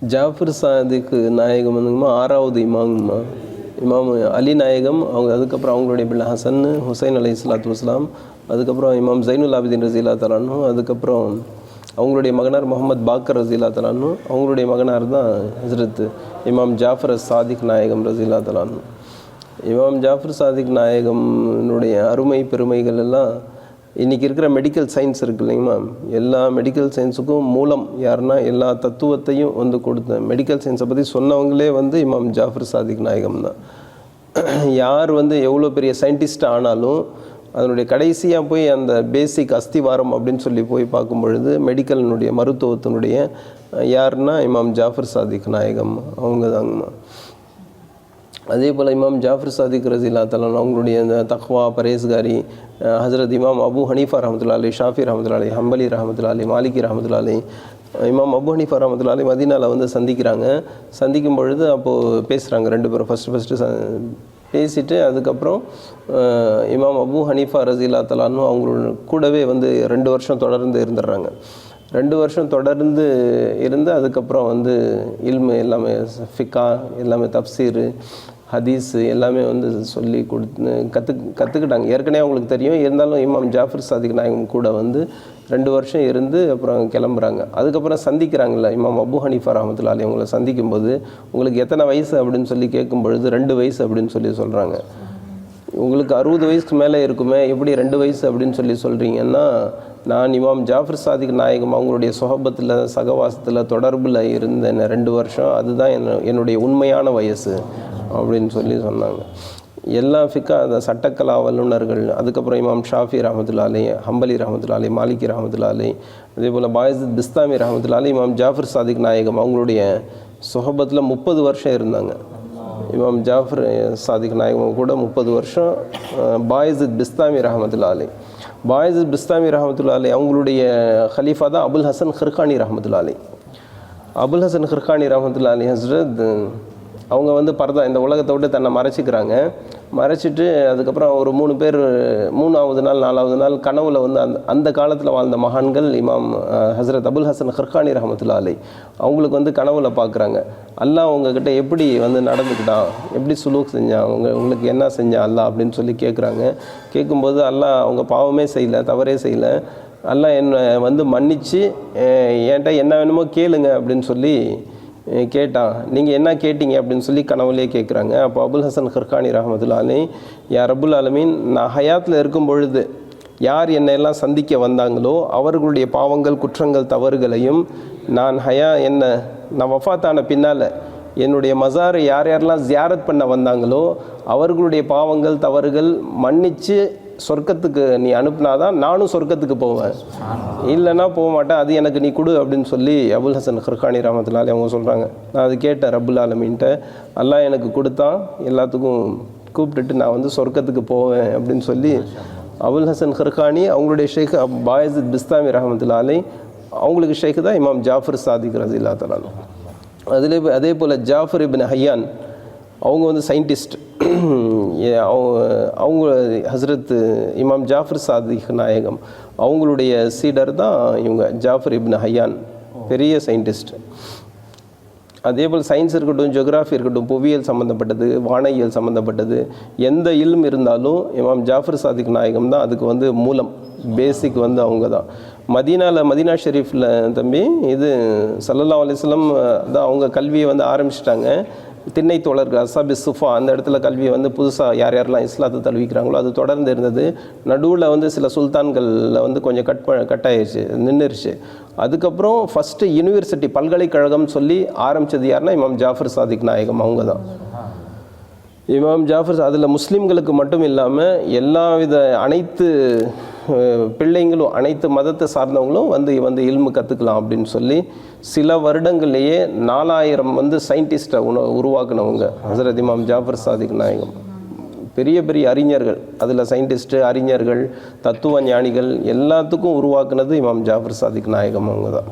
ஜாஃபர் சாதிக் நாயகம் வந்துங்கம்மா 6வது இமாம்மா. இமாம் அலி நாயகம் அவங்க, அதுக்கப்புறம் அவங்களுடைய பிள்ளை ஹசன் ஹுசைன் அலை இஸ்லாத்து வஸ்லாம், அதுக்கப்புறம் இமாம் ஜைனுல் ஆபிதீன் ரஸிலா தலானு, அதுக்கப்புறம் அவங்களுடைய மகனார் முகமது பாக்கர் ரஸிலா தலானு, அவங்களுடைய மகனார் தான் ஹஜ்ரத் இமாம் ஜாஃபர் சாதிக் நாயகம் ரஸிலா தலானு. இமாம் ஜாஃபர் சாதிக் நாயகம்னுடைய அருமை பெருமைகள் எல்லாம் இன்றைக்கி இருக்கிற மெடிக்கல் சயின்ஸ் இருக்குது இல்லைங்களா, எல்லா மெடிக்கல் சயின்ஸுக்கும் மூலம் யாருன்னா எல்லா தத்துவத்தையும் வந்து கொடுத்த மெடிக்கல் சயின்ஸை பற்றி சொன்னவங்களே வந்து இமாம் ஜாஃபர் சாதிக் நாயகம் தான். யார் வந்து எவ்வளோ பெரிய சயின்டிஸ்ட் ஆனாலும் அதனுடைய கடைசியாக போய் அந்த பேசிக் அஸ்திவாரம் அப்படின்னு சொல்லி போய் பார்க்கும் பொழுது மெடிக்கலினுடைய மருத்துவத்தினுடைய யாருன்னா இமாம் ஜாஃபர் சாதிக் நாயகம் அவங்க தாங்கம்மா. அதே போல் இமாம் ஜாஃபர் சாதிக் ரஸியல்லாஹு தஆலா அவங்களுடைய இந்த தக்வா பரேஸ்காரி ஹஜ்ரத் இமாம் அபு ஹனீஃபா ரஹ்மத்துல்லாஹி அலைஹி, ஷாஃபி ரஹ்மத்துல்லாஹி அலைஹி, ஹம்பலி ரஹ்மத்துல்லாஹி அலைஹி, மாலிகி ரஹ்மத்துல்லாஹி அலைஹி, இமாம் அபு ஹனீஃபா ரஹ்மத்துல்லாஹி அலைஹி மதீனாவில் வந்து சந்திக்கிறாங்க. சந்திக்கும் பொழுது அப்போது பேசுகிறாங்க ரெண்டு பேரும். ஃபஸ்ட்டு பேசிட்டு அதுக்கப்புறம் இமாம் அபு ஹனீஃபா ரஸியல்லாஹு தஆலா அவங்களோட கூடவே வந்து 2 வருஷம் தொடர்ந்து இருந்துடுறாங்க. 2 வருஷம் தொடர்ந்து இருந்து அதுக்கப்புறம் வந்து இல்மு எல்லாமே ஃபிக்கா எல்லாமே தப்சீர் ஹதீஸ் எல்லாமே வந்து சொல்லி கற்றுக்கிட்டாங்க. ஏற்கனவே அவங்களுக்கு தெரியும், இருந்தாலும் இமாம் ஜாஃபர் சாதிக் நாயகம் கூட வந்து 2 வருஷம் இருந்து அப்புறம் கிளம்புறாங்க. அதுக்கப்புறம் சந்திக்கிறாங்கல்ல இமாம் அபு ஹனீஃபா ரஹ்மத்துல்லாஹி அலைஹி, அவங்கள சந்திக்கும்போது உங்களுக்கு எத்தனை வயசு அப்படின்னு சொல்லி கேட்கும் பொழுது 2 வயசு அப்படின்னு சொல்லி சொல்கிறாங்க. உங்களுக்கு 60 வயசுக்கு மேலே இருக்குமே, எப்படி 2 வயசு அப்படின்னு சொல்லி சொல்கிறீங்கன்னா, நான் இமாம் ஜாஃபர் சாதிக் நாயகம் அவங்களுடைய சொஹபத்தில் சகவாசத்தில் தொடர்பில் இருந்தேன் 2 வருஷம், அதுதான் என்னுடைய உண்மையான வயசு அப்படின்னு சொல்லி சொன்னாங்க. எல்லா ஃபிக்கா அந்த சட்டக்கலா வல்லுநர்கள், அதுக்கப்புறம் இமாம் ஷாஃபி ரஹ்மத்துல்லாஹி அலைஹி, ஹம்பலி ரஹ்மத்துல்லாஹி அலைஹி, மாலிகி ரஹ்மத்துல்லாஹி அலைஹி, அதே போல் பாயிஸுத் பிஸ்தாமி ரஹ்மத்துல்லாஹி அலைஹி, இமாம் ஜாஃபர் சாதிக் நாயகம் அவங்களுடைய சொஹபத்தில் 30 வருஷம் இருந்தாங்க. இமாம் ஜாஃபர் சாதிக் நாயகம் கூட 30 வருஷம். பாயிஸுத் பிஸ்தாமி ரஹ்மத்துல்லாஹி அலைஹி, பாயிஸுத் பிஸ்தாமி ரஹ்மத்துல்லாஹி அலைஹி அவங்களுடைய ஹலீஃபா தான் அபுல் ஹசன் ஹிர்கானி ரஹ்மத்துல்லாஹி அலைஹி. அபுல் ஹசன் ஹிர்கானி ரஹ்மத்துல்லாஹி அலைஹி ஹஸ்ரத் அவங்க வந்து பரதா இந்த உலகத்தை விட்டு தன்னை மறைச்சிக்கிறாங்க. மறைச்சிட்டு அதுக்கப்புறம் ஒரு 3 பேர் 3வது நாள் 4வது நாள் கனவுல வந்து அந்த காலத்தில் வாழ்ந்த மகான்கள் இமாம் ஹஸ்ரத் அபுல் ஹசன் ஹிர்கானி ரஹ்மத்துல்லாஹி அலைஹி அவங்களுக்கு வந்து கனவுல பார்க்குறாங்க. அல்லாஹ் உங்ககிட்ட எப்படி வந்து நடந்துக்கிட்டான், எப்படி சுலூக் செஞ்சான், உங்களுக்கு என்ன செஞ்சான் அல்லாஹ் அப்படின்னு சொல்லி கேட்குறாங்க. கேட்கும்போது அல்லாஹ் அவங்க பாவமே செய்யலை, தவறே செய்யலை, அல்லாஹ் என்னை வந்து மன்னித்து என்கிட்ட என்ன வேணுமோ கேளுங்க அப்படின்னு சொல்லி கேட்டான். நீங்கள் என்ன கேட்டீங்க அப்படின்னு சொல்லி கனவுலேயே கேட்குறாங்க. அப்போ அபுல் ஹசன் ஹிர்கானி ரஹ்மத்துல்லாஹி அலைஹி, யா ரப்புல் ஆலமீன், நான் ஹயாத்தில் இருக்கும் பொழுது யார் என்னையெல்லாம் சந்திக்க வந்தாங்களோ அவர்களுடைய பாவங்கள் குற்றங்கள் தவறுகளையும் நான் வஃபாத்தான பின்னால் என்னுடைய மஸாரை யார் யாரெல்லாம் ஜியாரத் பண்ண வந்தாங்களோ அவர்களுடைய பாவங்கள் தவறுகள் மன்னித்து சொர்க்கத்துக்கு நீ அனுப்புனாதான் நானும் சொர்க்கத்துக்கு போவேன், இல்லைன்னா போக மாட்டேன், அது எனக்கு நீ கொடு அப்படின்னு சொல்லி அபுல் ஹசன் ஹிர்கானி ரஹ்மத்துல்லாஹி அலைஹி அவங்க சொல்கிறாங்க. நான் அது கேட்டேன் ரப்புல் ஆலமீன்ட்ட, அல்லாஹ் எனக்கு கொடுத்தான், எல்லாத்துக்கும் கூப்பிட்டுட்டு நான் வந்து சொர்க்கத்துக்கு போவேன் அப்படின்னு சொல்லி அபுல் ஹசன் ஹிர்கானி அவங்களுடைய ஷேக் பாயிஸுத் பிஸ்தாமி ரஹ்மத்துல்லாஹி அலைஹி அவங்களுக்கு ஷேக் தான் இமாம் ஜாஃபர் சாதிக் ரஸியல்லாஹு தஆலா. அதே போல் ஜாஃபர் இப்னு ஹையான் அவங்க வந்து சயின்டிஸ்ட். அவங்க ஹஸ்ரத் இமாம் ஜாஃபர் சாதிக் நாயகம் அவங்களுடைய சீடர் தான் இவங்க ஜாஃபர் இப்னு ஹையான், பெரிய சயின்டிஸ்ட். அதே போல் சயின்ஸ் இருக்கட்டும், ஜியோகிராஃபி இருக்கட்டும், புவியியல் சம்மந்தப்பட்டது, வானியல் சம்மந்தப்பட்டது, எந்த இல்ம் இருந்தாலும் இமாம் ஜாஃபர் சாதிக் நாயகம் தான் அதுக்கு வந்து மூலம், பேசிக் வந்து அவங்க தான். மதீனா ஷெரீஃபில் தம்பி இது ஸல்லல்லாஹு அலைஹி வஸல்லம் தான் அவங்க கல்வியை வந்து ஆரம்பிச்சிட்டாங்க. திண்ணை தோழர்கள் அஸ்ஸாபி சுஃபா அந்த இடத்துல கல்வியை வந்து புதுசாக யார் யாரெல்லாம் இஸ்லாத்தை தழுவிக்கிறாங்களோ அது தொடர்ந்து இருந்தது. நடுவில் வந்து சில சுல்தான்களில் வந்து கொஞ்சம் கட்டாயிடுச்சு, நின்றுருச்சு. அதுக்கப்புறம் ஃபஸ்ட்டு யூனிவர்சிட்டி பல்கலைக்கழகம் சொல்லி ஆரம்பித்தது யாருன்னா இமாம் ஜாஃபர் சாதிக் நாயகம் அவங்க தான். இமாம் ஜாஃபர் அதில் முஸ்லீம்களுக்கு மட்டும் இல்லாமல் எல்லாவித அனைத்து பிள்ளைங்களும் அனைத்து மதத்தை சார்ந்தவங்களும் வந்து இல்மு கற்றுக்கலாம் அப்படின்னு சொல்லி சில வருடங்கள்லேயே 4000 வந்து சயின்டிஸ்ட்டை உருவாக்குனவங்க ஹஸரத் இமாம் ஜாஃபர் சாதிக் நாயகம். பெரிய பெரிய அறிஞர்கள், அதில் சயின்டிஸ்ட்டு, அறிஞர்கள், தத்துவ ஞானிகள் எல்லாத்துக்கும் உருவாக்குனது இமாம் ஜாஃபர் சாதிக் நாயகம் அவங்க தான்.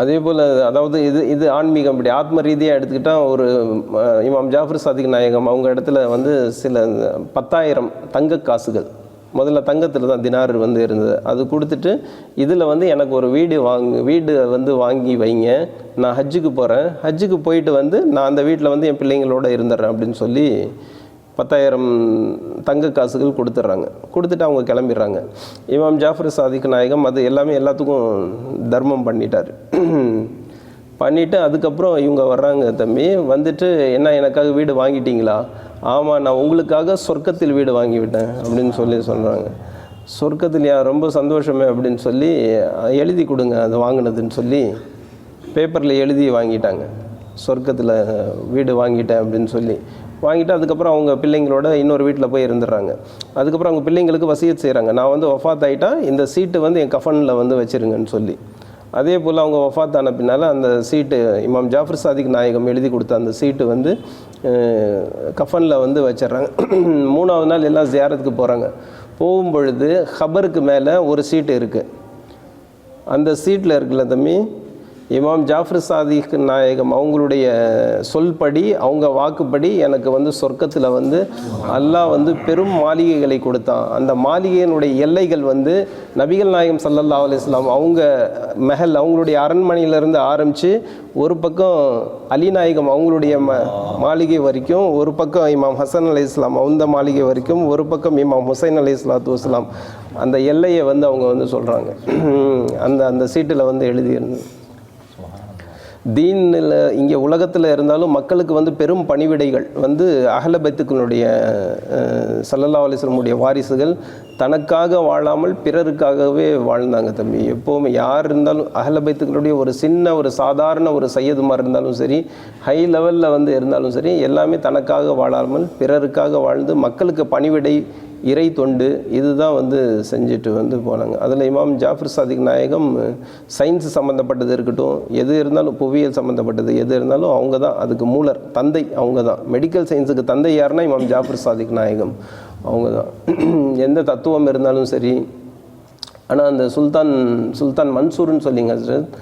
அதே போல் அதாவது இது ஆன்மீகம், இப்படி ஆத்ம ரீதியாக எடுத்துக்கிட்டால் ஒரு இமாம் ஜாஃபர் சாதிக் நாயகம் அவங்க இடத்துல வந்து சில 10,000 தங்க காசுகள் முதல்ல தங்கத்தில் தான் தினார் வந்து இருந்தது. அது கொடுத்துட்டு இதில் வந்து எனக்கு ஒரு வீடு வந்து வாங்கி வைங்க, நான் ஹஜ்ஜுக்கு போகிறேன், ஹஜ்ஜுக்கு போயிட்டு வந்து நான் அந்த வீட்டில் வந்து என் பிள்ளைங்களோட இருந்துடுறேன் அப்படின்னு சொல்லி 10,000 தங்க காசுகள் கொடுத்துட்றாங்க. கொடுத்துட்டு அவங்க கிளம்பிடுறாங்க. இமாம் ஜாஃபர் சாதிக் நாயகம் அது எல்லாமே எல்லாத்துக்கும் தர்மம் பண்ணிட்டார். பண்ணிவிட்டு அதுக்கப்புறம் இவங்க வர்றாங்க, தம்பி வந்துட்டு என்ன எனக்காக வீடு வாங்கிட்டீங்களா? ஆமாம், நான் உங்களுக்காக சொர்க்கத்தில் வீடு வாங்கிவிட்டேன் அப்படின்னு சொல்லி சொல்கிறாங்க. சொர்க்கத்திலையா, ரொம்ப சந்தோஷமே அப்படின்னு சொல்லி எழுதி கொடுங்க அது வாங்கினதுன்னு சொல்லி பேப்பரில் எழுதி வாங்கிட்டாங்க. சொர்க்கத்தில் வீடு வாங்கிட்டேன் அப்படின்னு சொல்லி வாங்கிட்டு அதுக்கப்புறம் அவங்க பிள்ளைங்களோட இன்னொரு வீட்டில் போய் இருந்துடுறாங்க. அதுக்கப்புறம் அவங்க பிள்ளைங்களுக்கு வசியத் செய்கிறாங்க, நான் வந்து வஃபாத் ஆகிட்டா இந்த சீட்டு வந்து என் கஃபனில் வந்து வச்சுருங்கன்னு சொல்லி. அதே போல் அவங்க வஃபாத் ஆன பின்னால் அந்த சீட்டு இமாம் ஜாஃபர் சாதிக் நாயகம் எழுதி கொடுத்த அந்த சீட்டு வந்து கஃபனில் வந்து வச்சிட்றாங்க. 3ஆவது நாள் எல்லாம் ஜியாரத்துக்கு போகிறாங்க. போகும்பொழுது ஹபருக்கு மேலே ஒரு சீட்டு இருக்குது. அந்த சீட்டில் இருக்குல்ல தம்பி, இமாம் ஜாஃபர் சாதிக் நாயகம் அவங்களுடைய சொல்படி, அவங்க வாக்குப்படி எனக்கு வந்து சொர்க்கத்தில் வந்து அல்லாஹ் வந்து பெரும் மாளிகைகளை கொடுத்தான். அந்த மாளிகையினுடைய எல்லைகள் வந்து நபிகள் நாயகம் ஸல்லல்லாஹு அலைஹி வஸல்லம் அவங்க மெஹல், அவங்களுடைய அரண்மனையிலேருந்து ஆரம்பித்து ஒரு பக்கம் அலி நாயகம் அவங்களுடைய மாளிகை வரைக்கும், ஒரு பக்கம் இமாம் ஹசன் அலைஹிஸ்ஸலாம் அந்த மாளிகை வரைக்கும், ஒரு பக்கம் இமாம் ஹுசைன் அலைஹிஸ்ஸலாத்து வஸ்ஸலாம், அந்த எல்லையை வந்து அவங்க வந்து சொல்கிறாங்க. அந்த சீட்டில் வந்து எழுதியிருந்தது. தீனில் இங்கே உலகத்தில் இருந்தாலும் மக்களுக்கு வந்து பெரும் பணிவிடைகள் வந்து அஹ்ல பைத்துக்களுடைய ஸல்லல்லாஹு அலைஹி வஸல்லம் வாரிசுகள் தனக்காக வாழாமல் பிறருக்காகவே வாழ்ந்தாங்க தம்பி. எப்போவுமே யார் இருந்தாலும் அஹ்ல பைத்துக்களுடைய ஒரு சாதாரண ஒரு சையதுமார் இருந்தாலும் சரி, ஹை லெவலில் வந்து இருந்தாலும் சரி, எல்லாமே தனக்காக வாழாமல் பிறருக்காக வாழ்ந்து மக்களுக்கு பணிவிடை, இறை தொண்டு, இதுதான் வந்து செஞ்சுட்டு வந்து போனாங்க. அதில் இமாம் ஜாஃபர் சாதிக் நாயகம் சயின்ஸ் சம்மந்தப்பட்டது இருக்கட்டும், எது இருந்தாலும் புவியியல் சம்மந்தப்பட்டது எது இருந்தாலும் அவங்க தான் அதுக்கு மூலர், தந்தை அவங்க தான். மெடிக்கல் சயின்ஸுக்கு தந்தை யாருன்னா இமாம் ஜாஃபர் சாதிக் நாயகம் அவங்க தான். எந்த தத்துவம் இருந்தாலும் சரி. ஆனால் அந்த சுல்தான் மன்சூர்னு சொல்லிங்க ஹஸ்ரத்,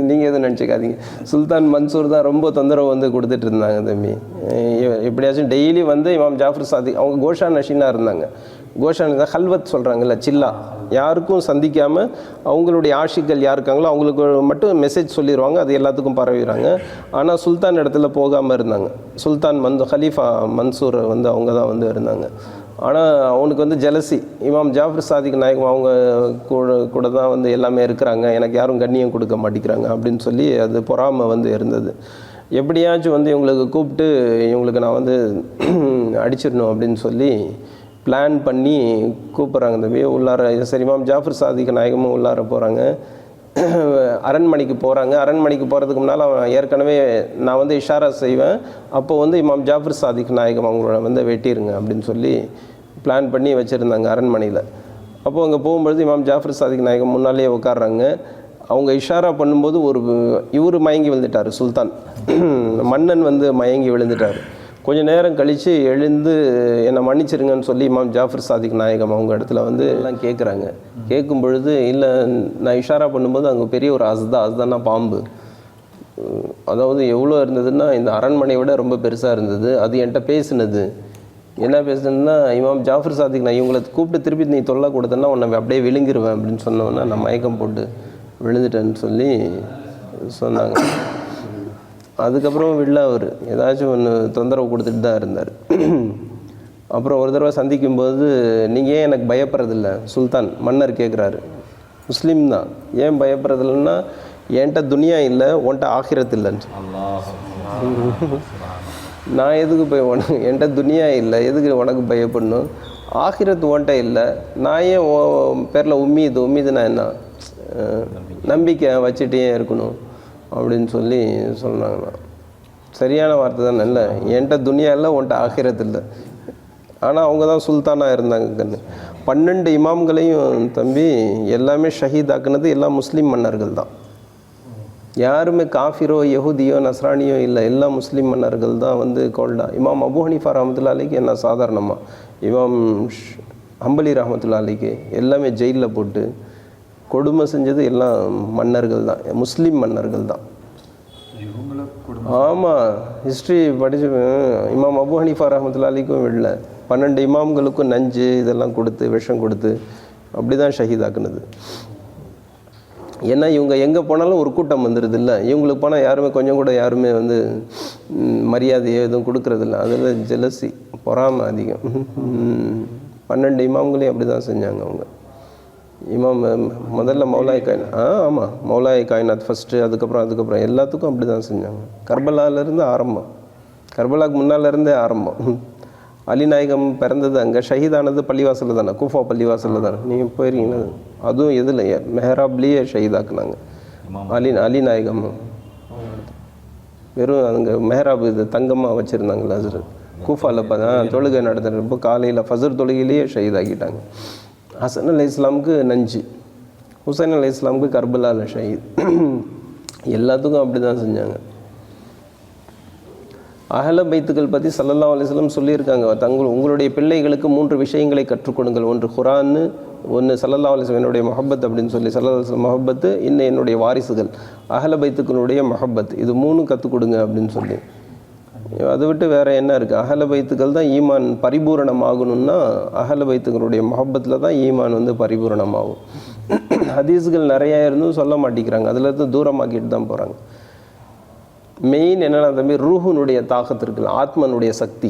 நீங்கள் எதுவும் நினச்சிக்காதீங்க, சுல்தான் மன்சூர் தான் ரொம்ப தொந்தரவு வந்து கொடுத்துட்டு இருந்தாங்க தம்பி. எப்படியாச்சும் டெய்லி வந்து இமாம் ஜாஃபர் சாதிக் அவங்க கோஷா நஷீனாக இருந்தாங்க. கோஷா தான் ஹல்வத் சொல்கிறாங்கல்ல, சில்லா, யாருக்கும் சந்திக்காமல் அவங்களுடைய ஆஷிக்கள் யார் இருக்காங்களோ அவங்களுக்கு மட்டும் மெசேஜ் சொல்லிடுவாங்க, அது எல்லாத்துக்கும் பரவிடுறாங்க. ஆனால் சுல்தான் இடத்துல போகாமல் இருந்தாங்க. சுல்தான் ஹலீஃபா மன்சூர் வந்து அவங்க தான் வந்து இருந்தாங்க. ஆனால் அவனுக்கு வந்து ஜெலசி, இமாம் ஜாஃபர் சாதிக் நாயகம் அவங்க கூட தான் வந்து எல்லாமே இருக்கிறாங்க, எனக்கு யாரும் கண்ணியம் கொடுக்க மாட்டேங்கிறாங்க அப்படின்னு சொல்லி அது பொறாமை வந்து இருந்தது. எப்படியாச்சும் வந்து இவங்களுக்கு கூப்பிட்டு இவங்களுக்கு நான் வந்து அடிச்சிடணும் அப்படின்னு சொல்லி பிளான் பண்ணி கூப்பிட்றாங்க. தம்பி உள்ளார சரி, இமாம் ஜாஃபர் சாதிக் நாயகமும் உள்ளார போகிறாங்க. அரண்மனைக்கு போகிறாங்க. அரண்மனைக்கு போகிறதுக்கு முன்னால் அவன் ஏற்கனவே நான் வந்து இஷாரா செய்வேன், அப்போ வந்து இமாம் ஜாஃபர் சாதிக் நாயகம் அவங்கள வந்து வெட்டிடுங்க அப்படின்னு சொல்லி பிளான் பண்ணி வச்சுருந்தாங்க அரண்மனையில். அப்போது அங்கே போகும்பொழுது இமாம் ஜாஃபர் சாதிக் நாயகம் முன்னாலேயே உட்காடுறாங்க. அவங்க இஷாரா பண்ணும்போது இவர் மயங்கி விழுந்துட்டார், சுல்தான் மன்னன் வந்து மயங்கி விழுந்துட்டார். கொஞ்சம் நேரம் கழித்து எழுந்து என்னை மன்னிச்சிருங்கன்னு சொல்லி இமாம் ஜாஃபர் சாதிக் நாயகம் அவங்க இடத்துல வந்து எல்லாம் கேட்குறாங்க. கேட்கும் பொழுது இல்லை, நான் இஷாரா பண்ணும்போது அங்கே பெரிய ஒரு அஸ்தானா பாம்பு, அதாவது எவ்வளோ இருந்ததுன்னா இந்த அரண்மனையை விட ரொம்ப பெருசாக இருந்தது. அது என்கிட்ட பேசுனது, என்ன பேசுனதுன்னா, இமாம் ஜாஃபர் சாதிக் நான் இவங்களை கூப்பிட்டு திருப்பி நீ தொல்லை கொடுத்தேன்னா உன்னை அப்படியே விழுங்கிருவேன் அப்படின்னு சொன்னோன்னா நான் மயக்கம் போட்டு விழுந்துட்டேன்னு சொல்லி சொன்னாங்க. அதுக்கப்புறம் அவர் ஏதாச்சும் ஒன்று தொந்தரவு கொடுத்துட்டு தான் இருந்தார். அப்புறம் ஒரு தடவை சந்திக்கும்போது நீங்கள் ஏன் எனக்கு பயப்படுறதில்ல, சுல்தான் மன்னர் கேட்குறாரு. முஸ்லீம் தான், ஏன் பயப்படுறதில்லைன்னா என்கிட்ட துனியா இல்லை, உன்கிட்ட ஆகிரத் இல்லைன்னு. நான் எதுக்கு என்கிட்ட துனியா இல்லை, எதுக்கு உனக்கு பயப்படணும், ஆகிரத் உன்கிட்ட இல்லை, நான் ஏன் உன் பேரில் உம்மீதுனா என்ன, நம்பிக்கை வச்சுட்டே இருக்கணும் அப்படின்னு சொல்லி சொன்னாங்கண்ணா. சரியான வார்த்தை தான், இல்லை என்கிட்ட துனியா இல்லை, உன்கிட்ட ஆகிரத் இல்லை. ஆனால் அவங்க தான் சுல்தானாக இருந்தாங்க கண்ணு. 12 இமாம்களையும் தம்பி எல்லாமே ஷஹீதாக்குனது எல்லாம் முஸ்லீம் மன்னர்கள் தான். யாருமே காஃபிரோ யஹூதியோ நஸ்ரானியோ இல்லை, எல்லா முஸ்லீம் மன்னர்கள் தான் வந்து கோல்டா. இமாம் அபு ஹனீஃபா ரஹ்மத்துல்லாஹி அலைஹி என்ன சாதாரணமாக, இமாம் ஹம்பலி ரஹ்மத்துல்லாஹி அலைஹி எல்லாமே ஜெயிலில் போட்டு கொடுமை செஞ்சது எல்லாம் மன்னர்கள் தான், முஸ்லீம் மன்னர்கள் தான். ஆமாம், ஹிஸ்ட்ரி படிச்சு இமாம் அபு ஹனீஃபா ரஹ்மத்துல்லாஹி அலைஹிக்கும் இல்லை 12 இமாம்களுக்கும் நஞ்சு இதெல்லாம் கொடுத்து விஷம் கொடுத்து அப்படி தான் ஷஹீதாக்குனது. ஏன்னா இவங்க எங்கே போனாலும் ஒரு கூட்டம் வந்துடுது இல்லை, இவங்களுக்கு போனால் யாருமே கொஞ்சம் கூட யாருமே வந்து மரியாதையோ எதுவும் கொடுக்குறதில்ல. அதில் ஜெலசி பொறாமை அதிகம். 12 இமாம்களையும் அப்படி தான் செஞ்சாங்க அவங்க. இமாம் முதல்ல மௌலாய் காயினாத், ஆமாம் மௌலாய் காயினாத் ஃபஸ்ட்டு, அதுக்கப்புறம் எல்லாத்துக்கும் அப்படி தான் செஞ்சாங்க. கர்பலாவிலேருந்து ஆரம்பம், கர்பலாவுக்கு முன்னாலேருந்தே ஆரம்பம். அலிநாயகம் பிறந்தது அங்கே, ஷஹீதானது பள்ளிவாசலில் தானே, கூஃபா பள்ளிவாசலில் தானே, நீங்கள் போயிருக்கீங்களா? அதுவும் எதில் மெஹராப்லேயே ஷஹீதாக்குனாங்க அலிநாயகம். வெறும் அங்கே மெஹராப் இது தங்கமாக வச்சுருந்தாங்களா அது கூஃபாவில் பார்த்தா தொழுகை நடத்துகிறப்போ காலையில் ஃபஜர் தொழுகையிலேயே ஷஹீதாக்கிட்டாங்க. ஹசன் அலி இஸ்லாமுக்கு நஞ்சு, ஹுசைன் அலி இஸ்லாமுக்கு கர்பலாவில் ஷஹீத். எல்லாத்துக்கும் அப்படி தான் செஞ்சாங்க. அஹ்ல பைத்துக்கள் பற்றி ஸல்லல்லாஹு அலைஹி வஸல்லம் சொல்லியிருக்காங்க, உங்களுடைய பிள்ளைகளுக்கு 3 விஷயங்களை கற்றுக் கொடுங்கள். ஒன்று குர்ஆன், ஒன்று ஸல்லல்லாஹு அலைஹி வஸல்லம் என்னுடைய மஹப்பத் அப்படின்னு சொல்லி ஸல்லல்லாஹு அலைஹி வஸல்லம் மஹப்பத்து, இன்னும் என்னுடைய வாரிசுகள் அஹ்ல பைத்துக்களுடைய மஹப்பத், இது 3 கற்றுக் கொடுங்க அப்படின்னு சொல்லி. அதை விட்டு வேறு என்ன இருக்குது? அஹ்ல பைத்துக்கள் தான் ஈமான் பரிபூரணமாகணும்னா அஹ்ல பைத்துக்களுடைய மஹப்பத்தில் தான் ஈமான் வந்து பரிபூரணமாகும். ஹதீஸ்கள் நிறையா இருந்தும் சொல்ல மாட்டேங்கிறாங்க, அதிலேருந்து தூரமாக்கிட்டு தான் போகிறாங்க. மெயின் என்னென்னா தம்பி, ரூஹனுடைய தாக்கத்து இருக்குல்ல, ஆத்மனுடைய சக்தி,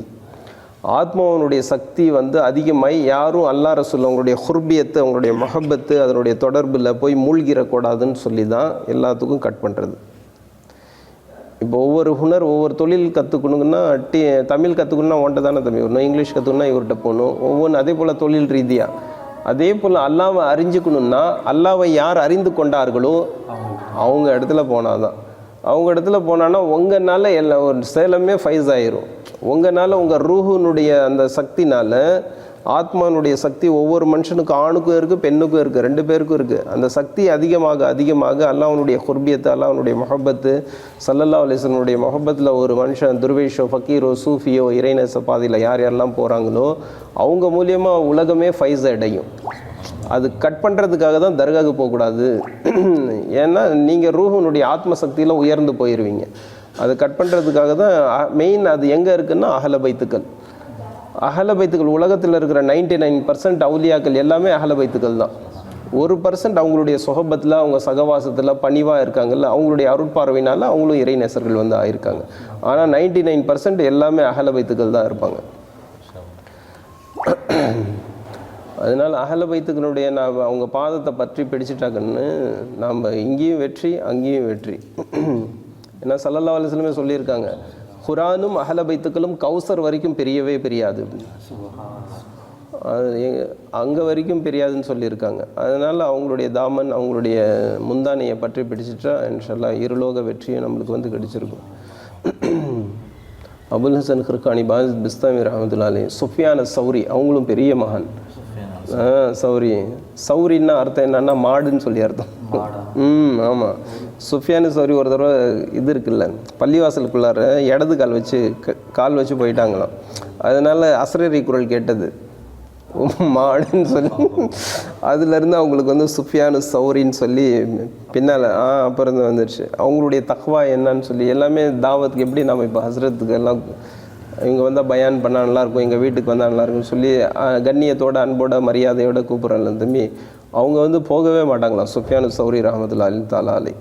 ஆத்மாவனுடைய சக்தி வந்து அதிகமாகி யாரும் அல்லாஹ் ரசூல் அவங்களுடைய ஹுர்பியத்து, அவங்களுடைய மஹப்பத்து, அதனுடைய தொடர்பில் போய் மூழ்கிடக்கூடாதுன்னு சொல்லி தான் எல்லாத்துக்கும் கட் பண்ணுறது. இப்போ ஒவ்வொரு தொழில் கற்றுக்கணுங்கன்னா தமிழ் கற்றுக்கணுன்னா ஒன்றை தானே தம்பி வரணும், இங்கிலீஷ் கற்றுக்கணுன்னா இவர்கிட்ட போகணும், ஒவ்வொன்று அதே போல் தொழில் ரீதியாக. அதே போல் அல்லாவை அறிஞ்சுக்கணுன்னா அல்லாவை யார் அறிந்து கொண்டார்களோ அவங்க இடத்துல போனால் தான். அவங்க இடத்துல போனான்னா உங்களால் எல்லாம் ஒரு சேலமே ஃபைஸ் ஆயிரும். உங்களால் உங்கள் ரூஹனுடைய அந்த சக்தினால், ஆத்மானுடைய சக்தி ஒவ்வொரு மனுஷனுக்கும் ஆணுக்கும் இருக்குது பெண்ணுக்கும் இருக்குது, 2 பேருக்கும் இருக்குது. அந்த சக்தி அதிகமாக அல்லாஹ்வுடைய குர்பியத்து, அல்லாஹ்வுடைய மொஹப்பத்து, ஸல்லல்லாஹு அலைஹி வஸல்லம் மொஹப்பத்தில் ஒரு மனுஷன் துர்வேஷோ ஃபக்கீரோ சூஃபியோ இறைநேச பாதையில் யாரெல்லாம் போகிறாங்களோ அவங்க மூலியமாக உலகமே ஃபைஸ் அடையும். அது கட் பண்ணுறதுக்காக தான் தர்காவுக்கு போகக்கூடாது. ஏன்னா நீங்கள் ரூஹனுடைய ஆத்ம சக்தியில் உயர்ந்து போயிடுவீங்க. அது கட் பண்ணுறதுக்காக தான் மெயின். அது எங்கே இருக்குன்னா அஹ்ல பைத்துக்கள். அஹ்ல பைத்துக்கள் உலகத்தில் இருக்கிற 99% அவுலியாக்கள் எல்லாமே அஹ்ல பைத்துக்கள் தான். 1% அவங்களுடைய சொஹபத்தில், அவங்க சகவாசத்தில் பணிவாக இருக்காங்கல்ல, அவங்களுடைய அருட்பார்வையினால் அவங்களும் இறைநேசர்கள் வந்து ஆயிருக்காங்க. ஆனால் 99% எல்லாமே அஹ்ல பைத்துக்கள் தான் இருப்பாங்க. அதனால் அஹ்ல பைத்துக்களுடைய அவங்க பாதத்தை பற்றி பிடிச்சிட்டாங்கன்னு நாம் இங்கேயும் வெற்றி அங்கேயும் வெற்றி. ஏன்னா ஸல்லல்லாஹு அலைஹி வஸல்லம் சொல்லியிருக்காங்க, குர்ஆனும் அஹ்ல பைத்துக்களும் கௌசர் வரைக்கும் பிரியவே பிரியாது, அங்கே வரைக்கும் பிரியாதுன்னு சொல்லியிருக்காங்க. அதனால் அவங்களுடைய தாமன், அவங்களுடைய முந்தானையை பற்றி பிடிச்சிட்டா இன்ஷால்லாஹ் இருலோக வெற்றியும் நம்மளுக்கு வந்து கிடைச்சிருக்கும். அபுல் ஹசன் கிர்கானி பிஸ்தாமி ரஹ்மத்துல்லாஹி அலைஹி, சுஃபியான் சௌரி அவங்களும் பெரிய மகான். சௌரின்னா அர்த்தம் என்னன்னா மாடுன்னு சொல்லி அர்த்தம். ஆமாம். சுஃபியான் சௌரி ஒரு தடவை இது இருக்குல்ல, பள்ளிவாசலுக்குள்ளார இடது கால் வச்சு போயிட்டாங்களாம். அதனால அஸ்ரரி குரல் கேட்டது மாடுன்னு சொல்லி, அதுலேருந்து அவங்களுக்கு வந்து சுஃபியானு சௌரின்னு சொல்லி பின்னால் அப்புறம் வந்துடுச்சு. அவங்களுடைய தக்வா என்னன்னு சொல்லி எல்லாமே தாவத்துக்கு எப்படி நம்ம இப்போ ஹஸ்ரத்துக்கு எல்லாம் இவங்க வந்தால் பயான் பண்ணால் நல்லாயிருக்கும், எங்கள் வீட்டுக்கு வந்தால் நல்லாயிருக்குன்னு சொல்லி கண்ணியத்தோட அன்போட மரியாதையோட கூப்பிட்றாங்க தம்பி. அவங்க வந்து போகவே மாட்டாங்களாம். சுஃபியானு சௌரி ரஹ்மத்துல்லாஹி தஆலா அலைஹி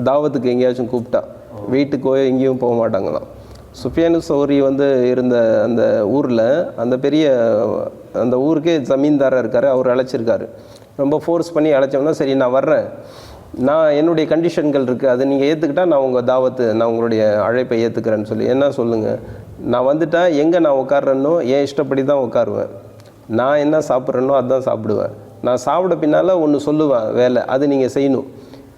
தாவத்துக்கு எங்கேயாச்சும் கூப்பிட்டா வீட்டுக்கோ எங்கேயும் போக மாட்டாங்களாம். சுஃபியானு சௌரி வந்து இருந்த அந்த ஊரில், அந்த பெரிய அந்த ஊருக்கே ஜமீன்தாராக இருக்கார், அவர் அழைச்சிருக்காரு. ரொம்ப ஃபோர்ஸ் பண்ணி அழைச்சோம்னா சரி நான் வர்றேன், நான் என்னுடைய கண்டிஷன்கள் இருக்குது, அதை நீங்கள் ஏற்றுக்கிட்டால் நான் உங்கள் தாவத்து, நான் உங்களுடைய அழைப்பை ஏற்றுக்கிறேன்னு சொல்லி. என்ன சொல்லுங்கள், நான் வந்துட்டால் எங்கே நான் உட்கார்றேன்னோ என் இஷ்டப்படி தான் உட்காருவேன், நான் என்ன சாப்பிட்றேன்னோ அதுதான் சாப்பிடுவேன், நான் சாப்பிட பின்னால் ஒன்று சொல்லுவேன் வேலை, அது நீங்கள் செய்யணும்,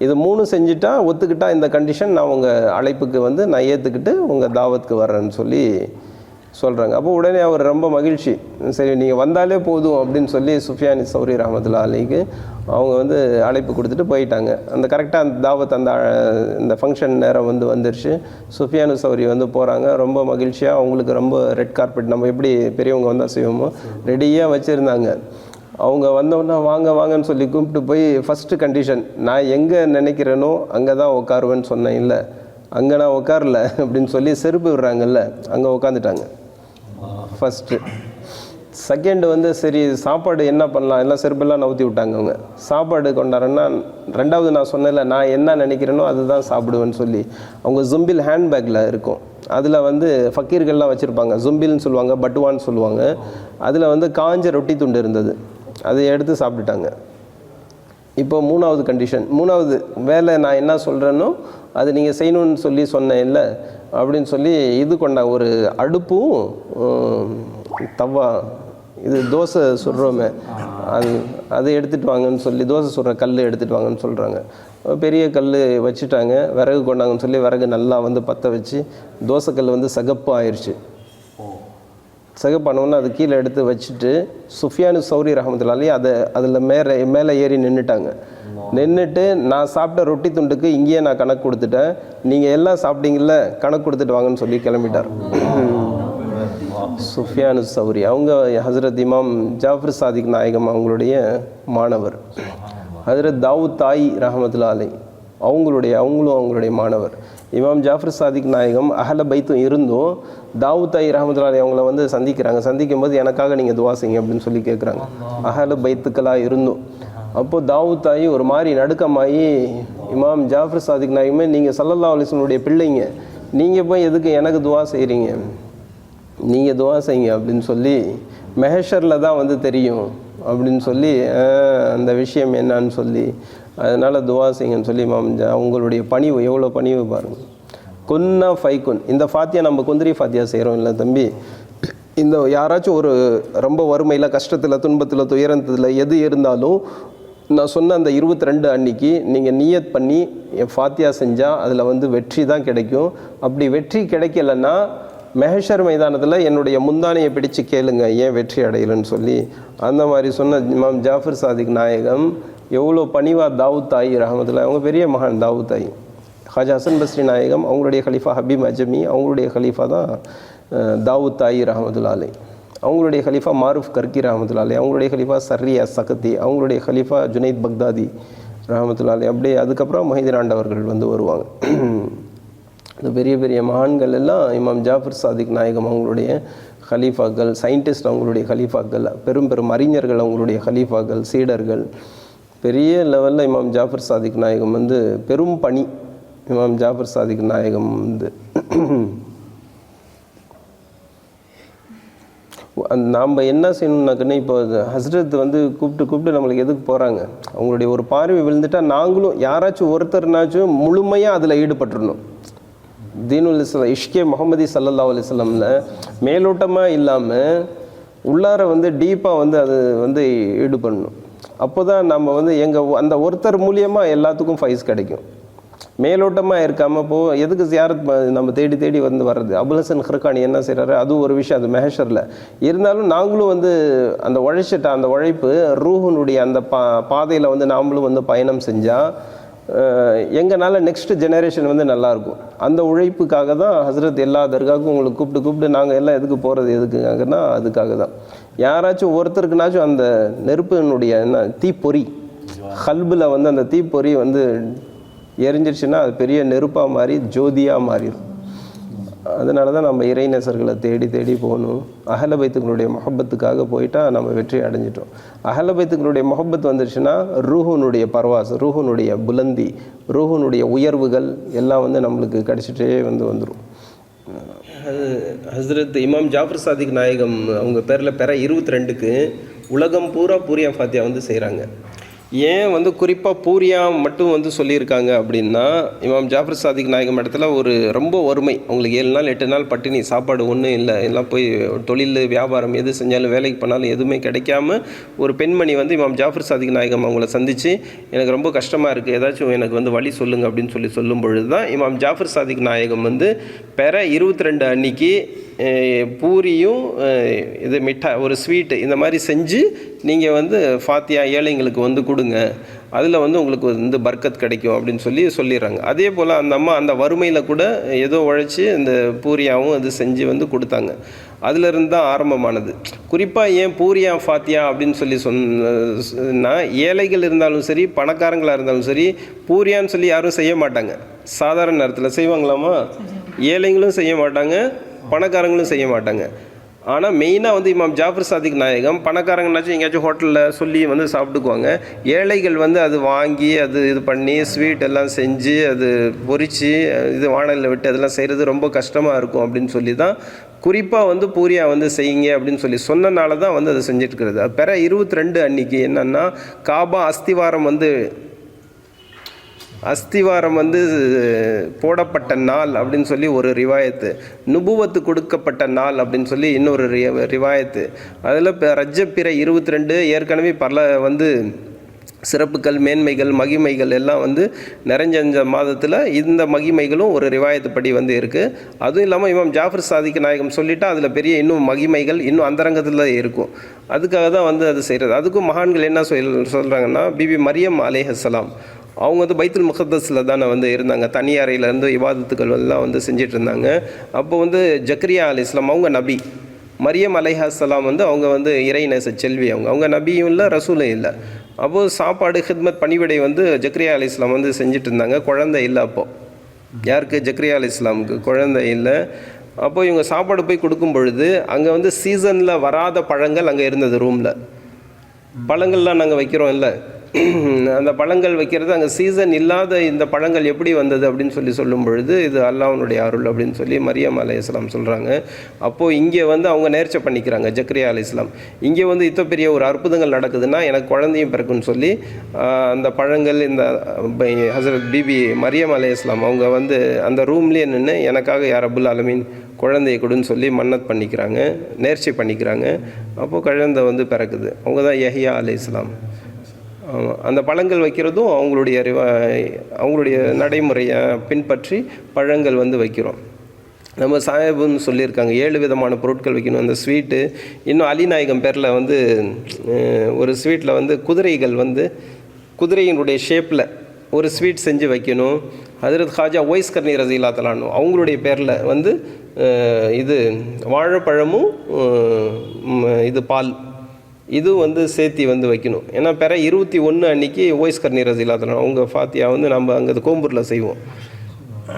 இது 3 செஞ்சுட்டா ஒத்துக்கிட்டா இந்த கண்டிஷன் நான் உங்கள் அழைப்புக்கு வந்து நான் ஏற்றுக்கிட்டு உங்கள் தாவத்துக்கு வர்றேன்னு சொல்லி சொல்கிறாங்க. அப்போ உடனே அவர் ரொம்ப மகிழ்ச்சி, சரி நீங்கள் வந்தாலே போதும் அப்படின்னு சொல்லி சுஃபியானி சௌரி ரஹ்மத்துல்லாஹி அலைஹி அவங்க வந்து அழைப்பு கொடுத்துட்டு போயிட்டாங்க. அந்த கரெக்டாக அந்த தாவத் இந்த ஃபங்க்ஷன் நேரம் வந்து வந்துருச்சு. சுஃபியானு சௌரி வந்து போகிறாங்க. ரொம்ப மகிழ்ச்சியாக அவங்களுக்கு ரொம்ப ரெட் கார்பெட் நம்ம எப்படி பெரியவங்க வந்தால் செய்வோமோ ரெடியாக வச்சுருந்தாங்க. அவங்க வந்தோன்னா வாங்கன்னு சொல்லி கூப்பிட்டு போய் ஃபஸ்ட்டு கண்டிஷன், நான் எங்கே நினைக்கிறேனோ அங்கே தான் உட்காருவேன்னு சொன்னேன், இல்லை அங்கே நான் உட்காரல அப்படின்னு சொல்லி செருப்பு விடுறாங்கல்ல, அங்கே உட்காந்துட்டாங்க. ஃபஸ்ட்டு. செகண்டு வந்து சரி சாப்பாடு என்ன பண்ணலாம், எல்லாம் செருப்பெல்லாம் நவுத்தி விட்டாங்க அவங்க. சாப்பாடு கொண்டாடுறேன்னா ரெண்டாவது நான் சொன்னேன்ல, நான் என்ன நினைக்கிறேனோ அதுதான் சாப்பிடுவேன்னு சொல்லி அவங்க ஜும்பில் ஹேண்ட்பேக்கில் இருக்கும். அதில் வந்து ஃபக்கீர்கள்லாம் வச்சுருப்பாங்க, ஜும்பில்னு சொல்லுவாங்க, பட்டுவான்னு சொல்லுவாங்க. அதில் வந்து காஞ்ச ரொட்டி துண்டு இருந்தது, அதை எடுத்து சாப்பிட்டுட்டாங்க. இப்போ மூணாவது கண்டிஷன், மூணாவது வேலை நான் என்ன சொல்கிறேனோ அது நீங்கள் செய்யணும்னு சொல்லி சொன்னேன் இல்லை அப்படின்னு சொல்லி இது கொண்டாங்க. ஒரு அடுப்பும் தவா, இது தோசை சுடுறோமே அது எடுத்துகிட்டு வாங்கன்னு சொல்லி, தோசை சுடுற கல் எடுத்துகிட்டு வாங்கன்னு சொல்கிறாங்க. பெரிய கல் வச்சுட்டாங்க, விறகு கொண்டாங்கன்னு சொல்லி விறகு நல்லா வந்து பற்ற வச்சு தோசைக்கல் வந்து சகப்பு ஆயிடுச்சு. சகப்பானவொன்னு அது கீழே எடுத்து வச்சுட்டு சுஃபியானு சௌரி ரஹமத்துல்லாஹி அதில் மேலே ஏறி நின்றுட்டாங்க. நின்றுட்டு நான் சாப்பிட்ட ரொட்டி துண்டுக்கு இங்கேயே நான் கணக்கு கொடுத்துட்டேன், நீங்கள் எல்லாம் சாப்பிட்டீங்கள கணக்கு கொடுத்துட்டு வாங்கன்னு சொல்லி கிளம்பிட்டார். சுஃபியானு சௌரி அவங்க ஹசரத் இமாம் ஜாஃபர் சாதிக் நாயகம் அவங்களுடைய மாணவர். ஹசரத் தாவூத் தாய் ரஹமத்துல்லாஹி அவங்களும் அவங்களுடைய மாணவர். இமாம் ஜாஃபர் சாதிக் நாயகம் அஹல பைத்தும் இருந்தும் தாவூத் தாய் ரஹமத்துல்லாஹி அவங்கள வந்து சந்திக்கும் போது எனக்காக நீங்கள் துவா செய்யுங்க அப்படின்னு சொல்லி கேட்குறாங்க. அஹல பைத்துக்களாக இருந்தும் அப்போது தாவூத் தாய் ஒரு மாதிரி நடுக்கமாகி, இமாம் ஜாஃபர் சாதிக் நாயகமே நீங்கள் ஸல்லல்லாஹு அலைஹி வஸல்லம் பிள்ளைங்க, நீங்கள் போய் எதுக்கு எனக்கு துவா செய்கிறீங்க, நீங்கள் துவா செய்யுங்க அப்படின்னு சொல்லி மெஹஷரில் தான் வந்து தெரியும் அப்படின்னு சொல்லி அந்த விஷயம் என்னான்னு சொல்லி அதனால் துவா செய்யுங்கன்னு சொல்லி இமாம் அவங்களுடைய பணிவு, எவ்வளோ பணிவு பாருங்கள். குன்னா ஃபைகுன், இந்த ஃபாத்தியா நம்ம குந்திரி ஃபாத்தியா செய்கிறோம் இல்லை தம்பி, இந்த யாராச்சும் ஒரு ரொம்ப வறுமையில், கஷ்டத்தில், துன்பத்தில், துயரத்தில் எது இருந்தாலும் நான் சொன்ன அந்த 22 அன்னைக்கு நீங்கள் நியத் பண்ணி ஃபாத்தியா செஞ்சால் அதில் வந்து வெற்றி தான் கிடைக்கும். அப்படி வெற்றி கிடைக்கலன்னா மெஹஷர் மைதானத்தில் என்னுடைய முந்தானையை பிடிச்சு கேளுங்க ஏன் வெற்றி அடையலைன்னு சொல்லி அந்த மாதிரி சொன்ன இமாம் ஜாஃபர் சாதிக் நாயகம் எவ்வளோ பணிவா தாவூத் தாய் ரஹமத்துல்லாஹி அவங்க பெரிய மகான் தாவூத் தாய். ஹாஜா ஹசன் பஸ்ரி நாயகம் அவங்களுடைய கலீஃபா ஹபீப் அஜமி அவங்களுடைய கலீஃபா தான் தாவூத் தாய் ரஹமத்துல்லாஹி. அவங்களுடைய கலீஃபா மாரூஃப் கர்கி ரஹமத்துல்லாஹி, அவங்களுடைய கலீஃபா சர்ரியா சகத்தி, அவங்களுடைய கலீஃபா ஜுனைத் பக்தாதி ரஹமத்துல்லாஹி. அப்படியே அதுக்கப்புறம் மொஹிதீன் ஆண்டவர்கள் வந்து வருவாங்க. இந்த பெரிய பெரிய மகான்கள் எல்லாம் இமாம் ஜாஃபர் சாதிக் நாயகம் அவங்களுடைய கலீஃபாக்கள், சயின்டிஸ்ட் அவங்களுடைய கலீஃபாக்கள், பெரும் பெரும் அறிஞர்கள் அவங்களுடைய கலீஃபாக்கள், சீடர்கள். பெரிய லெவலில் இமாம் ஜாஃபர் சாதிக் நாயகம் வந்து பெரும் பணி. இமாம் ஜாஃபர் சாதிக் நாயகம் வந்து நாம் என்ன செய்யணும்னாக்கன்னா, இப்போ ஹஸ்ரத் வந்து கூப்பிட்டு நம்மளுக்கு எதுக்கு போகிறாங்க, அவங்களுடைய ஒரு பார்வை விழுந்துட்டால் நாங்களும் யாராச்சும் ஒருத்தர்னாச்சும் முழுமையாக அதில் ஈடுபட்டுருணும். தீனுல் இஸ்லாம் இஷ்கே முஹம்மதி ஸல்லல்லாஹு அலைஹி வஸல்லம்ல மேலோட்டமாக இல்லாமல் உள்ளார வந்து டீப்பாக வந்து அது வந்து ஈடுபடணும். அப்போ தான் நம்ம வந்து அந்த ஒருத்தர் மூலியமாக எல்லாத்துக்கும் ஃபைஸ் கிடைக்கும். மேலோட்டமாக இருக்காமல் எதுக்கு ஜியாரத் நம்ம தேடி வர்றது. அபுல் ஹசன் ஹர்கானி என்ன செய்கிறாரு, அது ஒரு விஷயம், அது மெஹஷரில் இருந்தாலும் நாங்களும் வந்து அந்த அந்த உழைப்பு ரூஹனுடைய அந்த பாதையில் வந்து நாமளும் வந்து பயணம் செஞ்சால் எங்களால் நெக்ஸ்ட் ஜெனரேஷன் வந்து நல்லாயிருக்கும். அந்த உழைப்புக்காக தான் ஹஸ்ரத் எல்லா தர்காவுக்கும் உங்களுக்கு கூப்பிட்டு நாங்கள் எல்லாம் எதுக்கு போகிறது, எதுக்குங்கன்னா அதுக்காக தான். யாராச்சும் ஒருத்தருக்குனாச்சும் அந்த நெருப்பினுடைய தீப்பொறி கல்பில் வந்து அந்த தீப்பொறி வந்து எரிஞ்சிருச்சுன்னா அது பெரிய நெருப்பாக மாறி ஜோதியாக மாறிடும். அதனால தான் நம்ம இறைநேசர்களை தேடி போகணும். அஹ்ல பைத்துக்களுடைய முஹப்பத்துக்காக போயிட்டால் நம்ம வெற்றி அடைஞ்சிட்டோம். அஹ்ல பைத்துக்களுடைய முஹப்பத் வந்துருச்சுன்னா ரூஹனுடைய பர்வாஸ், ரூஹனுடைய புலந்தி, ரூஹனுடைய உயர்வுகள் எல்லாம் வந்து நம்மளுக்கு கிடச்சிட்டே வந்துடும். ஹஸ்ரத் இமாம் ஜாஃபர் சாதிக் நாயகம் அவங்க பேரில் 22க்கு உலகம் பூரா பூரியா ஃபாத்தியா வந்து செய்கிறாங்க. ஏன் வந்து குறிப்பாக பூரியா மட்டும் வந்து சொல்லியிருக்காங்க அப்படின்னா, இமாம் ஜாஃபர் சாதிக் நாயகம் இடத்துல ஒரு ரொம்ப வறுமை, அவங்களுக்கு 7 நாள் 8 நாள் பட்டினி, சாப்பாடு ஒன்றும் இல்லை, எல்லாம் போய் தொழில் வியாபாரம் எது செஞ்சாலும் வேலைக்கு பண்ணாலும் எதுவுமே கிடைக்காம ஒரு பெண்மணி வந்து இமாம் ஜாஃபர் சாதிக் நாயகம் அவங்கள சந்தித்து எனக்கு ரொம்ப கஷ்டமாக இருக்குது, ஏதாச்சும் எனக்கு வந்து வழி சொல்லுங்கள் அப்படின்னு சொல்லும் பொழுது தான் இமாம் ஜாஃபர் சாதிக் நாயகம் வந்து 22 அன்னைக்கு பூரியும் இது ஒரு ஸ்வீட்டு இந்த மாதிரி செஞ்சு நீங்கள் வந்து ஃபாத்தியா ஏழைங்களுக்கு வந்து கொடுங்க, அதில் வந்து உங்களுக்கு வந்து பர்க்கத் கிடைக்கும் அப்படின்னு சொல்லிடுறாங்க. அதே போல் அந்த அம்மா அந்த வறுமையில் கூட ஏதோ உழைச்சி இந்த பூரியாவும் அது செஞ்சு வந்து கொடுத்தாங்க. அதிலிருந்து தான் ஆரம்பமானது. குறிப்பாக ஏன் பூரியா ஃபாத்தியா அப்படின்னு சொன்னால், ஏழைகள் இருந்தாலும் சரி பணக்காரங்களாக இருந்தாலும் சரி பூரியான்னு சொல்லி யாரும் செய்ய மாட்டாங்க. சாதாரண நேரத்தில் செய்வாங்களாமா, ஏழைங்களும் செய்ய மாட்டாங்க, பணக்காரங்களும் செய்ய மாட்டாங்க. ஆனால் மெயினாக வந்து இமாம் ஜாஃபர் சாதிக் நாயகம் பணக்காரங்கனாச்சும் எங்கேயாச்சும் ஹோட்டலில் சொல்லி வந்து சாப்பிட்டுக்குவாங்க. ஏழைகள் வந்து அது வாங்கி அது இது பண்ணி ஸ்வீட் எல்லாம் செஞ்சு அது பொரித்து இது வானலில் விட்டு அதெல்லாம் செய்கிறது ரொம்ப கஷ்டமாக இருக்கும் அப்படின்னு சொல்லி தான் குறிப்பாக வந்து பூரியா வந்து செய்யுங்க அப்படின்னு சொல்லி சொன்னனால தான் வந்து அதை செஞ்சுட்டு இருக்கிறது. அது பிற 22 அன்னைக்கு என்னென்னா காபா அஸ்திவாரம் வந்து போடப்பட்ட நாள் அப்படின்னு சொல்லி ஒரு ரிவாயத்து, நுபுவத்து கொடுக்கப்பட்ட நாள் அப்படின்னு சொல்லி இன்னொரு ரிவாயத்து. அதில் ரஜப் பிறை 22 ஏற்கனவே பல வந்து சிறப்புகள் மேன்மைகள் மகிமைகள் எல்லாம் வந்து நிறைஞ்ச மாதத்தில் இந்த மகிமைகளும் ஒரு ரிவாயத்துப்படி வந்து இருக்குது. அதுவும் இல்லாமல் இமாம் ஜாஃபர் சாதிக் நாயகம் சொல்லிவிட்டால் அதில் பெரிய இன்னும் மகிமைகள் இன்னும் அந்தரங்கத்தில் இருக்கும். அதுக்காக தான் வந்து அது செய்கிறது. அதுக்கும் மகான்கள் என்ன சொல்கிறாங்கன்னா, பிபி மரியம் அலைஹிஸ்ஸலாம் அவங்க வந்து பைத்துல் முகத்தஸில் தானே வந்து இருந்தாங்க. தனி அறையிலேருந்து இபாதத்துக்கள் எல்லாம் வந்து செஞ்சிட்டு இருந்தாங்க. அப்போ வந்து ஜக்கரியா அலைஹிஸ்ஸலாம் அவங்க நபி, மரியம் அலைஹிஸ்ஸலாம் வந்து அவங்க வந்து இறைநேச செல்வி, அவங்க நபியும் இல்லை ரசூலும் இல்லை. அப்போது சாப்பாடு ஹித்மத் பணிவிடை வந்து ஜக்கரியா அலைஹிஸ்ஸலாம் வந்து செஞ்சுட்டு இருந்தாங்க. குழந்தை இல்லை அப்போது. யாருக்கு? ஜக்கரியா அலைஹிஸ்ஸலாமுக்கு குழந்தை இல்லை. அப்போது இவங்க சாப்பாடு போய் கொடுக்கும் பொழுது அங்கே வந்து சீசனில் வராத பழங்கள் அங்கே இருந்தது. ரூமில் பழங்கள்லாம் நாங்கள் வைக்கிறோம் இல்லை, அந்த பழங்கள் வைக்கிறது அங்கே சீசன் இல்லாத இந்த பழங்கள் எப்படி வந்தது அப்படின்னு சொல்லும் பொழுது இது அல்லாஹ்வுடைய அருள் அப்படின்னு சொல்லி மரியம் அலைஹிஸ்ஸலாம் சொல்கிறாங்க. அப்போது இங்கே வந்து அவங்க நேர்ச்சை பண்ணிக்கிறாங்க ஜக்கரியா அலைஹிஸ்ஸலாம். இங்கே வந்து இத்தனை பெரிய ஒரு அற்புதங்கள் நடக்குதுன்னா எனக்கு குழந்தையும் பிறக்குன்னு சொல்லி அந்த பழங்கள் இந்த ஹஸரத் பிபி மரியம் அலைஹிஸ்ஸலாம் அவங்க வந்து அந்த ரூம்லேயே நின்று எனக்காக யா ரப்புல் ஆலமீன் குழந்தையை கொடுன்னு சொல்லி மன்னத் பண்ணிக்கிறாங்க, நேர்ச்சை பண்ணிக்கிறாங்க. அப்போது குழந்தை வந்து பிறக்குது. அவங்க தான் யஹ்யா அலைஹிஸ்ஸலாம். அந்த பழங்கள் வைக்கிறதும் அவங்களுடைய நடைமுறையை பின்பற்றி பழங்கள் வந்து வைக்கிறோம். நம்ம சாஹிபுன்னு சொல்லியிருக்காங்க 7 விதமான பொருட்கள் வைக்கணும். அந்த ஸ்வீட்டு இன்னும் அலிநாயகம் பேரில் வந்து ஒரு ஸ்வீட்டில் வந்து குதிரைகள் வந்து குதிரையினுடைய ஷேப்பில் ஒரு ஸ்வீட் செஞ்சு வைக்கணும். ஹஜ்ரத் ஹாஜா ஒய்ஸ் கர்னி ரஸியல்லாஹு தஆலா அன்ஹு அவங்களுடைய பேரில் வந்து இது வாழைப்பழமும் இது பால் இது வந்து சேர்த்தி வந்து வைக்கணும். ஏன்னா பிற 21 அன்னைக்கு ஒய்ஸ் கர்னி ரஸியல்லாஹு தஆலா அவங்க ஃபாத்தியா வந்து நம்ம அங்கே கோம்பூரில் செய்வோம்.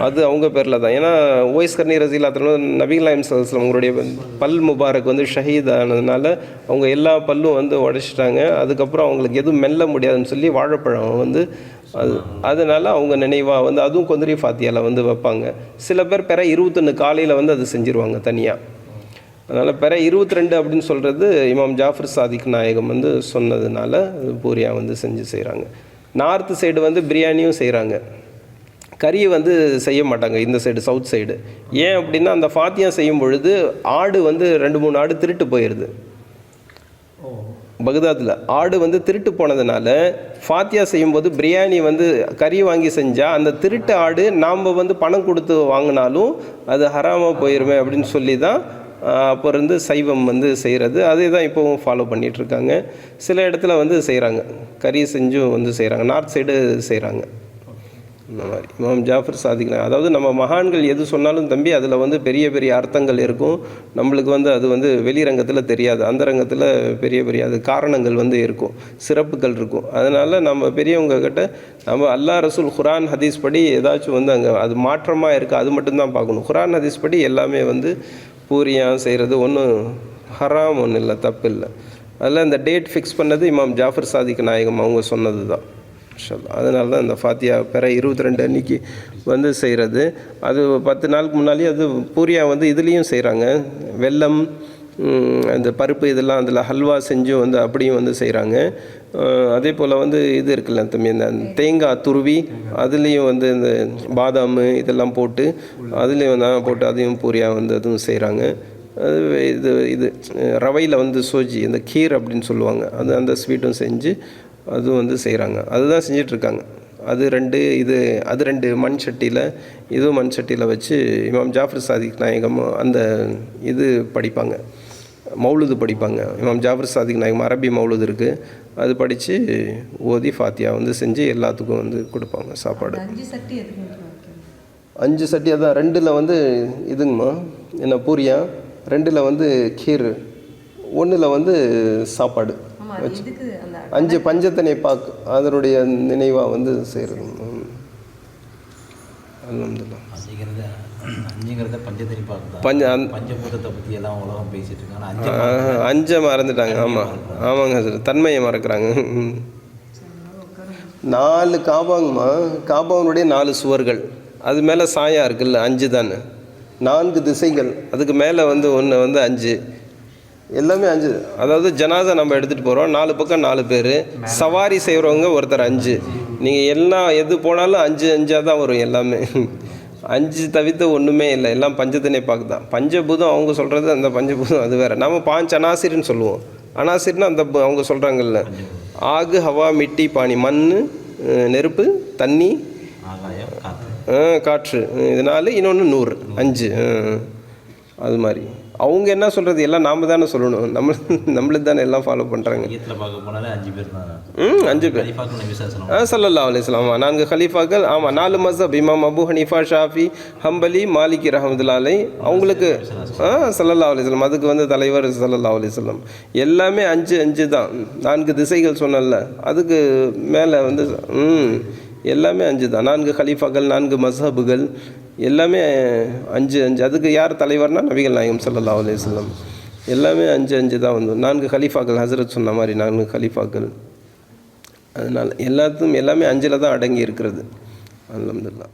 அது அவங்க பேரில் தான். ஏன்னா ஒய்ஸ் கர்னி ரஸியல்லாஹு தஆலா நபிகள் நாயகம் ஸல்லல்லாஹு அலைஹி வஸல்லம் அவங்களுடைய பல் முபாரக் வந்து ஷஹீத் ஆனதுனால அவங்க எல்லா பல்லும் வந்து உடைச்சிட்டாங்க. அதுக்கப்புறம் அவங்களுக்கு எதுவும் மெல்ல முடியாதுன்னு சொல்லி வாழைப்பழம் வந்து அதனால் அவங்க நினைவாக வந்து அதுவும் கொந்தரி ஃபாத்தியாவில் வந்து வைப்பாங்க. சில பேர் பிற 21 காலையில் வந்து அது செஞ்சுருவாங்க தனியாக. அதனால் பிற 22 அப்படின்னு சொல்கிறது இமாம் ஜாஃபர் சாதிக் நாயகம் வந்து சொன்னதுனால பூரியா வந்து செஞ்சு செய்கிறாங்க. நார்த்து சைடு வந்து பிரியாணியும் செய்கிறாங்க. கறியை வந்து செய்ய மாட்டாங்க இந்த சைடு, சவுத் சைடு. ஏன் அப்படின்னா அந்த ஃபாத்தியா செய்யும் பொழுது ஆடு வந்து 2-3 ஆடு திருட்டு போயிடுது. பக்தாத்தில் ஆடு வந்து திருட்டு போனதுனால ஃபாத்தியா செய்யும்போது பிரியாணி வந்து கறி வாங்கி செஞ்சால் அந்த திருட்டு ஆடு நாம் வந்து பணம் கொடுத்து வாங்கினாலும் அது ஹராமாக போயிருமே அப்படின்னு சொல்லி தான் அப்போ இருந்து சைவம் வந்து செய்கிறது. அதே தான் இப்போவும் ஃபாலோ பண்ணிகிட்ருக்காங்க. சில இடத்துல வந்து செய்கிறாங்க, கறி செஞ்சும் வந்து செய்கிறாங்க. நார்த் சைடு செய்கிறாங்க. இந்த மாதிரி இமாம் ஜாஃபர் சாதிக், அதாவது நம்ம மகான்கள் எது சொன்னாலும் தம்பி அதில் வந்து பெரிய பெரிய அர்த்தங்கள் இருக்கும். நம்மளுக்கு வந்து அது வந்து வெளிரங்கத்தில் தெரியாது, அந்த ரங்கத்தில் பெரிய பெரிய அது காரணங்கள் வந்து இருக்கும், சிறப்புகள் இருக்கும். அதனால் நம்ம பெரியவங்க கிட்ட நம்ம அல்லாஹ் ரசூல் குர்ஆன் ஹதீஸ் படி ஏதாச்சும் வந்து அங்கே அது மாற்றமாக இருக்குது அது மட்டும்தான் பார்க்கணும். குர்ஆன் ஹதீஸ் படி எல்லாமே வந்து பூரியா செய்கிறது ஒன்றும் ஹராம் ஒன்றும் இல்லை, தப்பு இல்லை. அதில் இந்த டேட் ஃபிக்ஸ் பண்ணது இமாம் ஜாஃபர் சாதிக் நாயகம் அவங்க சொன்னது தான். அதனால தான் இந்த ஃபாத்தியா பிற 22 அன்னைக்கு வந்து செய்கிறது. அது 10 நாளுக்கு முன்னாலேயே அது பூரியா வந்து இதுலேயும் செய்கிறாங்க. வெல்லம் அந்த பருப்பு இதெல்லாம் அதில் ஹல்வா செஞ்சும் வந்து அப்படியும் வந்து செய்கிறாங்க. அதே போல் வந்து இது இருக்குல்ல தம்பி, இந்த தேங்காய் துருவி அதுலேயும் வந்து இந்த பாதாம் இதெல்லாம் போட்டு அதுலேயும் தான் போட்டு அதையும் பூரியா வந்து அதுவும் செய்கிறாங்க. அது இது ரவையில் வந்து சோஜி இந்த கீர் அப்படின்னு சொல்லுவாங்க, அது அந்த ஸ்வீட்டும் செஞ்சு அதுவும் வந்து செய்கிறாங்க. அதுதான் செஞ்சிட்ருக்காங்க. அது 2 மண் சட்டியில் இதுவும் மண் சட்டியில் வச்சு இமாம் ஜாஃபர் சாதிக் நாயகம் அந்த இது படிப்பாங்க, மௌலுது படிப்பாங்க. இமாம் ஜாஃபர் சாதிக் நாயகம் அரபி மௌலுது இருக்குது, அது படித்து ஓதி ஃபாத்தியா வந்து செஞ்சு எல்லாத்துக்கும் வந்து கொடுப்பாங்க சாப்பாடு. 5 சட்டி அதான் 2ல் வந்து இதுங்கம்மா என்ன பூரியா, 2ல் வந்து கீர், 1ல் வந்து சாப்பாடு வச்சு 5 பஞ்சத்தனை பாக்கு அதனுடைய நினைவாக வந்து செய்கிறது. அல்ஹம்துலில்லாஹ். அஞ்சுங்கிறத பஞ்சத்தறி பார்த்து பஞ்சபூதத்தை பற்றி எல்லாம் உலகம் பேசிட்டு இருக்காங்க. அஞ்சை மறந்துட்டாங்க. ஆமாம் ஆமாங்க சார், தன்மையை மறக்கிறாங்க. 4 காபாங்கம்மா, காபாவுடைய 4 சுவர்கள், அது மேலே சாயா இருக்குல்ல 5 தானே, 4 திசைகள், அதுக்கு மேலே வந்து ஒன்று வந்து 5, எல்லாமே 5. அதாவது ஜனாதா நம்ம எடுத்துகிட்டு போகிறோம், 4 பக்கம் 4 பேர், சவாரி செய்கிறவங்க ஒருத்தர் 5. நீங்கள் எல்லாம் எது போனாலும் 5 தான் வரும் எல்லாமே. 5 தவிர்த்து ஒன்றுமே இல்லை, எல்லாம் பஞ்சத்தினை பார்க்க தான். பஞ்சபூதம் அவங்க சொல்கிறது, அந்த பஞ்சபூதம் அது வேறு. நம்ம 5 அனாசிர்னு சொல்லுவோம். அனாசிர்னா அந்த அவங்க சொல்கிறாங்கல்ல, ஆகு, ஹவா, மிட்டி, பானி, மண், நெருப்பு, தண்ணி, காற்று, இதனால இன்னொன்று 100, 5. அது மாதிரி அவங்க என்ன சொல்கிறது எல்லாம் நாம் தானே சொல்லணும். நம்மளுக்கு தானே எல்லாம் ஃபாலோ பண்ணுறாங்க. 5 பேர் தான். 5 பேர். ஸல்லல்லாஹு அலைஹி வஸல்லம் 4 கலீஃபாக்கள். ஆமாம், 4 மஸ்ஹப், இமாம் அபு ஹனீஃபா, ஷாஃபி, ஹம்பலி, மாலிகி ரஹ்மத்துல்லாஹி அலைஹி, அவங்களுக்கு ஸல்லல்லாஹு அலைஹி வஸல்லம், அதுக்கு வந்து தலைவர் ஸல்லல்லாஹு அலைஹி வஸல்லம். எல்லாமே 5 தான். 4 திசைகள் சொன்னல, அதுக்கு மேலே வந்து எல்லாமே 5 தான். 4 கலீஃபாக்கள், 4 மஸ்ஹபுகள், எல்லாமே 5. அதுக்கு யார் தலைவர்னா நபிகள் நாயகம் ஸல்லல்லாஹு அலைஹி வஸல்லம். எல்லாமே 5 தான் வந்து 4 கலீஃபாக்கள். ஹஸரத் சொன்ன மாதிரி 4 கலீஃபாக்கள். அதனால் எல்லாமே 5 தான் அடங்கி இருக்கிறது. அல்ஹம்துலில்லாஹ்.